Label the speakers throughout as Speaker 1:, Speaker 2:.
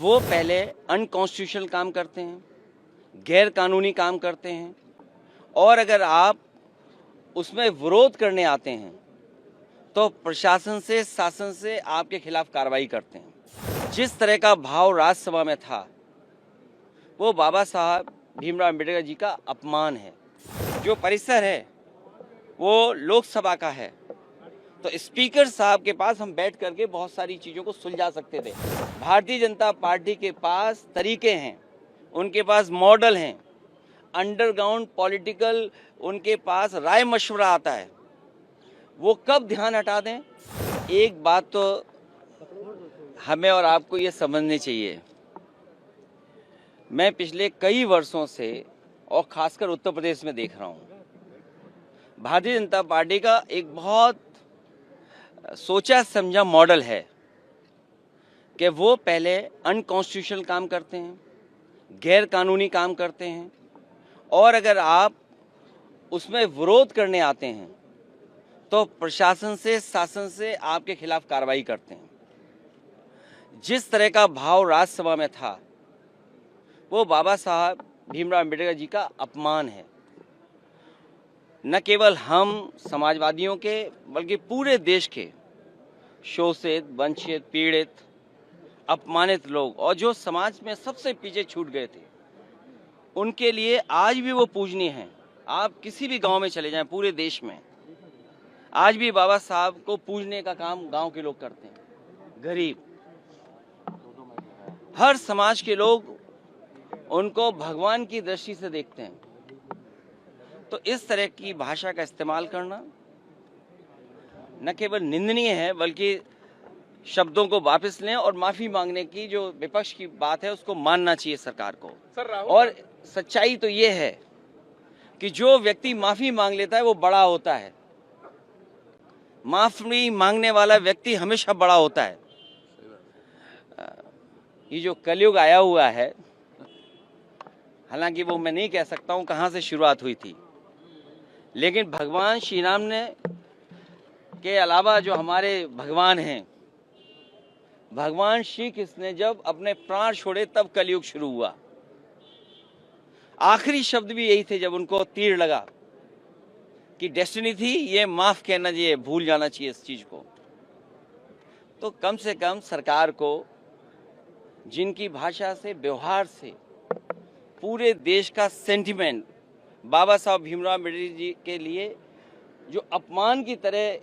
Speaker 1: वो पहले अनकॉन्स्टिट्यूशनल काम करते हैं, गैर कानूनी काम करते हैं, और अगर आप उसमें विरोध करने आते हैं तो प्रशासन से, शासन से आपके खिलाफ कार्रवाई करते हैं। जिस तरह का भाव राज्यसभा में था वो बाबा साहब भीमराव अम्बेडकर जी का अपमान है। जो परिसर है वो लोकसभा का है, तो स्पीकर साहब के पास हम बैठ करके बहुत सारी चीज़ों को सुलझा सकते थे। भारतीय जनता पार्टी के पास तरीके हैं, उनके पास मॉडल हैं, अंडरग्राउंड पॉलिटिकल उनके पास राय मशवरा आता है। वो कब ध्यान हटा दें, एक बात तो हमें और आपको ये समझनी चाहिए। मैं पिछले कई वर्षों से और खासकर उत्तर प्रदेश में देख रहा हूँ, भारतीय जनता पार्टी का एक बहुत सोचा समझा मॉडल है कि वो पहले अनकॉन्स्टिट्यूशनल काम करते हैं, गैर कानूनी काम करते हैं, और अगर आप उसमें विरोध करने आते हैं तो प्रशासन से, शासन से आपके खिलाफ कार्रवाई करते हैं। जिस तरह का भाव राज्यसभा में था वो बाबा साहब भीमराव अम्बेडकर जी का अपमान है। न केवल हम समाजवादियों के बल्कि पूरे देश के शोषित, वंचित, पीड़ित, अपमानित लोग और जो समाज में सबसे पीछे छूट गए थे, उनके लिए आज भी वो पूजनीय हैं। आप किसी भी गांव में चले जाएं पूरे देश में, आज भी बाबा साहब को पूजने का काम गांव के लोग करते हैं। गरीब, हर समाज के लोग उनको भगवान की दृष्टि से देखते हैं। तो इस तरह की भाषा का इस्तेमाल करना न केवल निंदनीय है बल्कि शब्दों को वापस लें और माफी मांगने की जो विपक्ष की बात है उसको मानना चाहिए सरकार को। और सच्चाई तो ये है कि जो व्यक्ति माफी मांग लेता है वो बड़ा होता है। माफी मांगने वाला व्यक्ति हमेशा बड़ा होता है। ये जो कलयुग आया हुआ है, हालांकि वो मैं नहीं कह सकता हूं कहां से शुरुआत हुई थी, लेकिन भगवान श्री राम ने के अलावा जो हमारे भगवान हैं, भगवान श्री कृष्ण ने जब अपने प्राण छोड़े तब कलयुग शुरू हुआ। आखिरी शब्द भी यही थे जब उनको तीर लगा कि डेस्टिनी थी, ये माफ कहना चाहिए, भूल जाना चाहिए इस चीज को। तो कम से कम सरकार को जिनकी भाषा से, व्यवहार से पूरे देश का सेंटिमेंट बाबा साहब भीमराव अम्बेडकर जी के लिए जो अपमान की तरह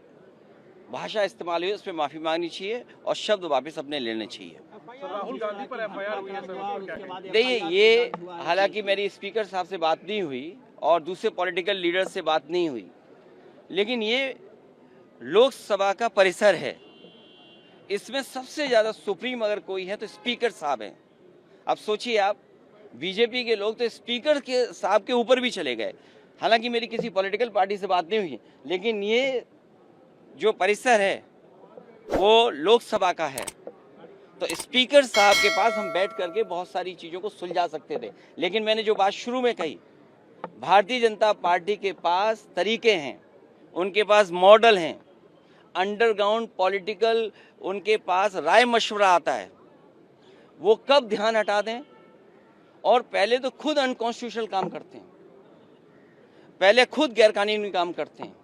Speaker 1: भाषा इस्तेमाल हुई, उस पर माफी मांगनी चाहिए और शब्द वापस अपने लेने चाहिए।
Speaker 2: राहुल गांधी पर एफआईआर हुई है सर,
Speaker 1: देखिए, ये हालांकि मेरी स्पीकर साहब से बात नहीं हुई और दूसरे पॉलिटिकल लीडर से बात नहीं हुई, लेकिन ये लोकसभा का परिसर है। इसमें सबसे ज्यादा सुप्रीम अगर कोई है तो स्पीकर साहब हैं। अब सोचिए आप, बीजेपी के लोग तो स्पीकर के साहब के ऊपर भी चले गए। हालांकि मेरी किसी पॉलिटिकल पार्टी से बात नहीं हुई, लेकिन ये जो परिसर है वो लोकसभा का है, तो स्पीकर साहब के पास हम बैठ करके बहुत सारी चीजों को सुलझा सकते थे। लेकिन मैंने जो बात शुरू में कही, भारतीय जनता पार्टी के पास तरीके हैं, उनके पास मॉडल हैं, अंडरग्राउंड पॉलिटिकल उनके पास राय मशवरा आता है। वो कब ध्यान हटा दें, और पहले तो खुद अनकॉन्स्टिट्यूशनल काम करते हैं, पहले खुद गैरकानूनी काम करते हैं,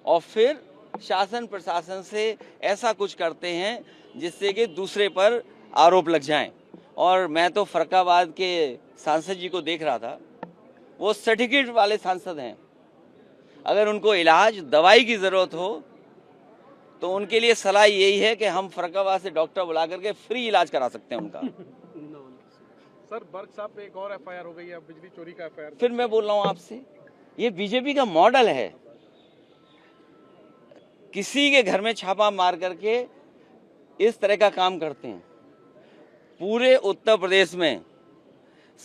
Speaker 1: और फिर शासन प्रशासन से ऐसा कुछ करते हैं जिससे कि दूसरे पर आरोप लग जाएं। और मैं तो फरक्काबाद के सांसद जी को देख रहा था, वो सर्टिफिकेट वाले सांसद हैं। अगर उनको इलाज, दवाई की ज़रूरत हो तो उनके लिए सलाह यही है कि हम फरक्काबाद से डॉक्टर बुला करके फ्री इलाज करा सकते हैं उनका।
Speaker 2: सर बर्क साहब पे एक और एफआईआर हो गई है, बिजली चोरी का एफआईआर।
Speaker 1: फिर मैं बोल रहा हूँ आपसे, ये बीजेपी का मॉडल है। किसी के घर में छापा मार करके इस तरह का काम करते हैं। पूरे उत्तर प्रदेश में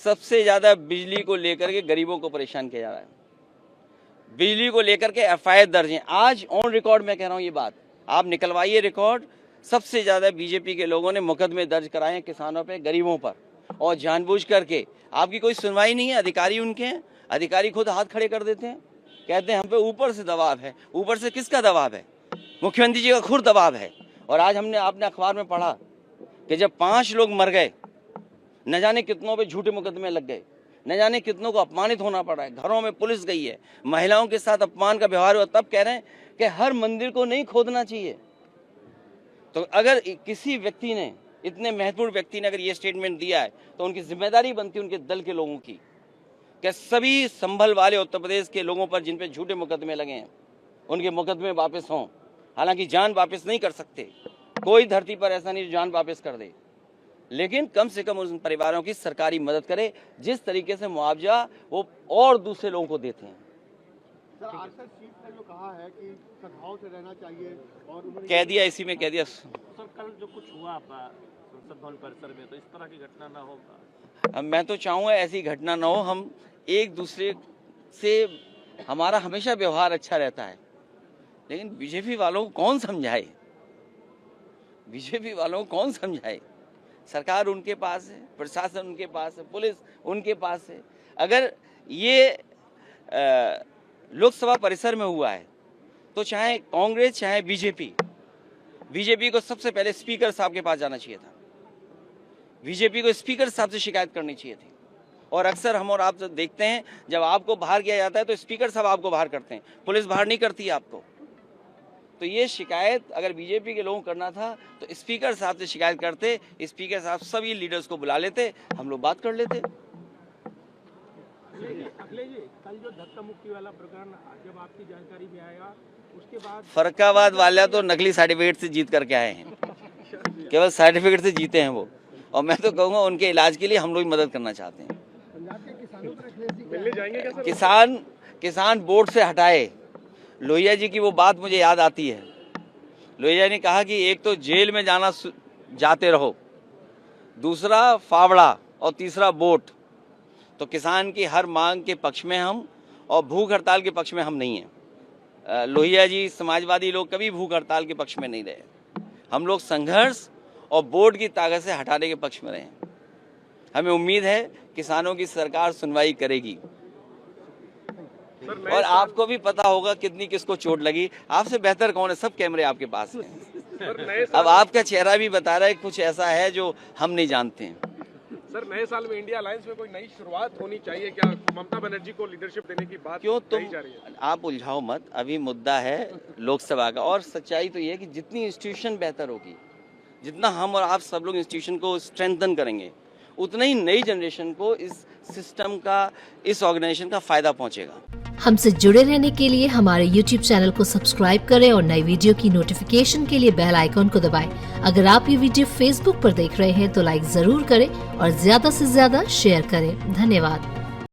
Speaker 1: सबसे ज्यादा बिजली को लेकर के गरीबों को परेशान किया जा रहा है। बिजली को लेकर के एफआईआर दर्ज है। आज ऑन रिकॉर्ड मैं कह रहा हूं ये बात, आप निकलवाइए रिकॉर्ड। सबसे ज्यादा बीजेपी के लोगों ने मुकदमे दर्ज कराए हैं किसानों पे, गरीबों पर, और जानबूझ करके। आपकी कोई सुनवाई नहीं है, अधिकारी उनके हैं, अधिकारी खुद हाथ खड़े कर देते हैं, कहते हैं हम पे ऊपर से दबाव है। ऊपर से किसका दबाव है? मुख्यमंत्री जी का खुद दबाव है। और आज आपने अखबार में पढ़ा कि जब 5 लोग मर गए, न जाने कितनों पे झूठे मुकदमे लग गए, न जाने कितनों को अपमानित होना पड़ा है, घरों में पुलिस गई है, महिलाओं के साथ अपमान का व्यवहार हुआ, तब कह रहे हैं कि हर मंदिर को नहीं खोदना चाहिए। तो अगर किसी व्यक्ति ने, इतने महत्वपूर्ण व्यक्ति ने अगर ये स्टेटमेंट दिया है, तो उनकी जिम्मेदारी बनती है उनके दल के लोगों की कि सभी संभल वाले उत्तर प्रदेश के लोगों पर जिन पे झूठे मुकदमे लगे हैं, उनके मुकदमे वापस हों। हालांकि जान वापस नहीं कर सकते, कोई धरती पर ऐसा नहीं जो जान वापस कर दे, लेकिन कम से कम उन परिवारों की सरकारी मदद करे जिस तरीके से मुआवजा वो और दूसरे लोगों को देते हैं।
Speaker 3: सर, आरएसएस चीफ ने जो कहा है कि सद्भाव से रहना चाहिए और उन्होंने
Speaker 1: कह दिया, इसी में कह दिया।
Speaker 4: सर कल जो कुछ हुआ संसद भवन परिसर में, तो इस तरह की घटना ना हो।
Speaker 1: अब मैं तो चाहूँगा ऐसी घटना ना हो। हम एक दूसरे से, हमारा हमेशा व्यवहार अच्छा रहता है, लेकिन बीजेपी वालों को कौन समझाए, बीजेपी वालों को कौन समझाए। सरकार उनके पास है, प्रशासन उनके पास है, पुलिस उनके पास है। अगर ये लोकसभा परिसर में हुआ है तो चाहे कांग्रेस चाहे बीजेपी को सबसे पहले स्पीकर साहब के पास जाना चाहिए था। बीजेपी को स्पीकर साहब से शिकायत करनी चाहिए थी। और अक्सर हम और आप देखते हैं, जब आपको बाहर किया जाता है तो स्पीकर साहब आपको बाहर करते हैं, पुलिस बाहर नहीं करती है आपको। तो ये शिकायत अगर बीजेपी के लोगों को करना था तो स्पीकर साहब से शिकायत करते, स्पीकर साहब सभी लीडर्स को बुला लेते, हम लोग बात कर लेते।
Speaker 2: अखिलेश जी, कल जो धक्का मुक्की वाला प्रकरण जब आपकी जानकारी में आया, उसके बाद
Speaker 1: फरक्काबाद वाला तो नकली सर्टिफिकेट से जीत करके आए हैं, केवल सर्टिफिकेट से जीते हैं वो। और मैं तो कहूँगा उनके इलाज के लिए हम लोग मदद करना चाहते हैं।
Speaker 3: पंजाब के किसानों पर अखिलेश जी
Speaker 2: मिलने जाएंगे क्या सर?
Speaker 1: किसान बोर्ड से हटाए। लोहिया जी की वो बात मुझे याद आती है। लोहिया ने कहा कि एक तो जेल में जाते रहो, दूसरा फावड़ा और तीसरा वोट। तो किसान की हर मांग के पक्ष में हम, और भूख हड़ताल के पक्ष में हम नहीं हैं। लोहिया जी, समाजवादी लोग कभी भूख हड़ताल के पक्ष में नहीं रहे। हम लोग संघर्ष और बोर्ड की ताकत से हटाने के पक्ष में रहे। हमें उम्मीद है किसानों की सरकार सुनवाई करेगी। और आपको भी पता होगा कितनी किसको चोट लगी। आपसे बेहतर कौन है, सब कैमरे आपके पास हैं। अब आपका चेहरा भी बता रहा है कुछ ऐसा है जो हम नहीं जानते हैं।
Speaker 2: सर, नए साल में इंडिया अलायंस में कोई नई शुरुआत होनी चाहिए क्या? ममता बनर्जी को लीडरशिप देने की बात
Speaker 1: क्यों
Speaker 2: कही जा रही है।
Speaker 1: आप उलझाओ मत, अभी मुद्दा है लोकसभा का। और सच्चाई तो ये है कि जितनी इंस्टीट्यूशन बेहतर होगी, जितना हम और आप सब लोग इंस्टीट्यूशन को स्ट्रेंथन करेंगे, उतना ही नई जनरेशन को इस सिस्टम का, इस ऑर्गेनाइजेशन का फायदा पहुंचेगा।
Speaker 5: हमसे जुड़े रहने के लिए हमारे YouTube चैनल को सब्सक्राइब करें और नई वीडियो की नोटिफिकेशन के लिए बेल आइकॉन को दबाएं। अगर आप ये वीडियो Facebook पर देख रहे हैं तो लाइक जरूर करें और ज्यादा से ज्यादा शेयर करें। धन्यवाद।